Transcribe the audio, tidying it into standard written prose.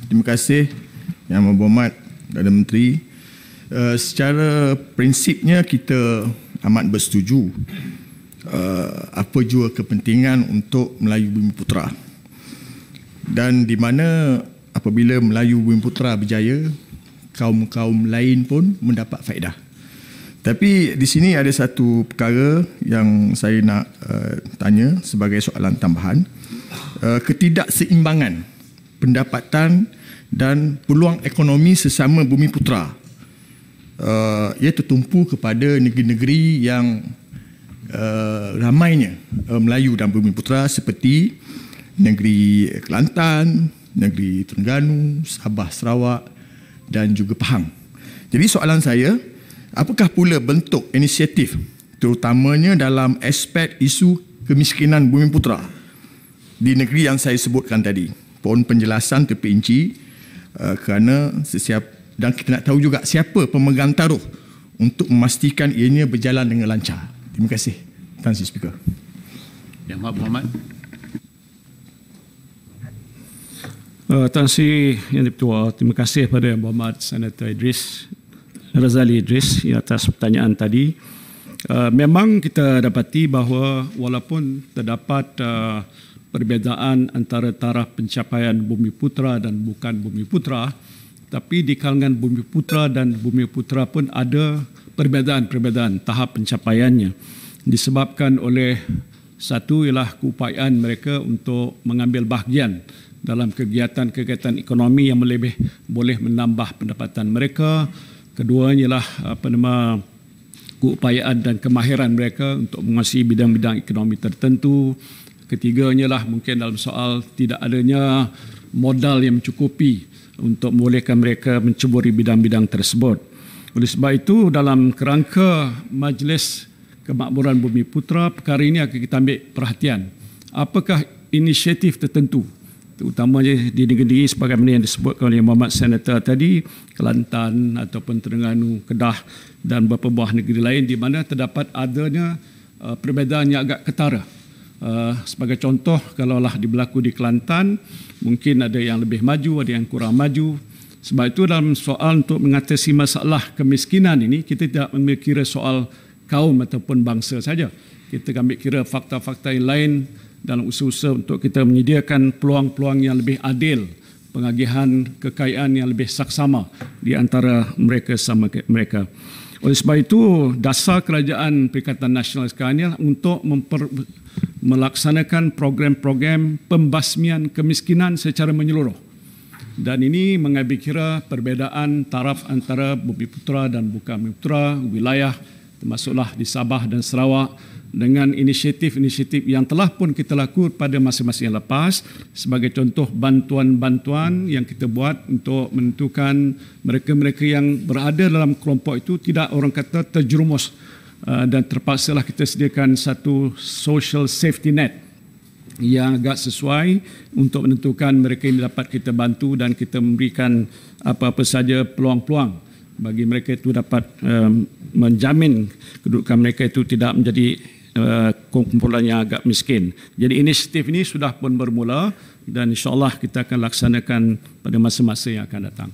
Terima kasih Yang Berhormat Perdana Menteri. Secara prinsipnya kita amat bersetuju apa jua kepentingan untuk Melayu Bumiputera, dan di mana apabila Melayu Bumiputera berjaya, kaum-kaum lain pun mendapat faedah. Tapi di sini ada satu perkara yang saya nak tanya sebagai soalan tambahan. Ketidakseimbangan pendapatan dan peluang ekonomi sesama Bumiputera ia tertumpu kepada negeri-negeri yang ramainya Melayu dan Bumiputera seperti negeri Kelantan, negeri Terengganu, Sabah, Sarawak dan juga Pahang. Jadi soalan saya, apakah pula bentuk inisiatif terutamanya dalam aspek isu kemiskinan Bumiputera di negeri yang saya sebutkan tadi? Mohon penjelasan terperinci kerana dan kita nak tahu juga siapa pemegang taruh untuk memastikan ianya berjalan dengan lancar. Terima kasih, Tan Sri Speaker. Yang Berhormat. Tan Sri Yang Dipertua, terima kasih kepada Yang Berhormat Senator Razali Idris atas pertanyaan tadi. Memang kita dapati bahawa walaupun terdapat perbezaan antara taraf pencapaian Bumiputera dan bukan Bumiputera, tapi di kalangan Bumiputera dan Bumiputera pun ada perbezaan tahap pencapaiannya, disebabkan oleh satu ialah keupayaan mereka untuk mengambil bahagian dalam kegiatan-kegiatan ekonomi yang boleh menambah pendapatan mereka. Keduanya ialah keupayaan dan kemahiran mereka untuk menguasai bidang-bidang ekonomi tertentu. Ketiganya ialah mungkin dalam soal tidak adanya modal yang mencukupi untuk membolehkan mereka menceburi bidang-bidang tersebut. Oleh sebab itu, dalam kerangka Majlis Kemakmuran Bumiputera, perkara ini akan kita ambil perhatian. Apakah inisiatif tertentu, terutamanya di negeri sebagaimana yang disebutkan oleh Muhammad Senator tadi, Kelantan ataupun Terengganu, Kedah dan beberapa buah negeri lain di mana terdapat adanya perbezaan yang agak ketara. Sebagai contoh, kalaulah berlaku di Kelantan, mungkin ada yang lebih maju, ada yang kurang maju. Sebab itu dalam soal untuk mengatasi masalah kemiskinan ini, kita tidak ambil kira soal kaum ataupun bangsa saja. Kita ambil kira fakta-fakta yang lain dalam usaha-usaha untuk kita menyediakan peluang-peluang yang lebih adil, pengagihan kekayaan yang lebih saksama di antara mereka sama mereka. Oleh sebab itu, dasar kerajaan Perikatan Nasional sekarang ini untuk melaksanakan program-program pembasmian kemiskinan secara menyeluruh. Dan ini mengambil kira perbezaan taraf antara Bumiputera dan bukan Bumiputera, wilayah termasuklah di Sabah dan Sarawak, dengan inisiatif-inisiatif yang telah pun kita lakukan pada masa-masa yang lepas. Sebagai contoh, bantuan-bantuan yang kita buat untuk menentukan mereka-mereka yang berada dalam kelompok itu tidak orang kata terjerumus, dan terpaksalah kita sediakan satu social safety net yang agak sesuai untuk menentukan mereka yang dapat kita bantu, dan kita memberikan apa-apa saja peluang-peluang bagi mereka itu dapat menjamin kedudukan mereka itu tidak menjadi kumpulan yang agak miskin. Jadi inisiatif ini sudah pun bermula dan insya-Allah kita akan laksanakan pada masa-masa yang akan datang.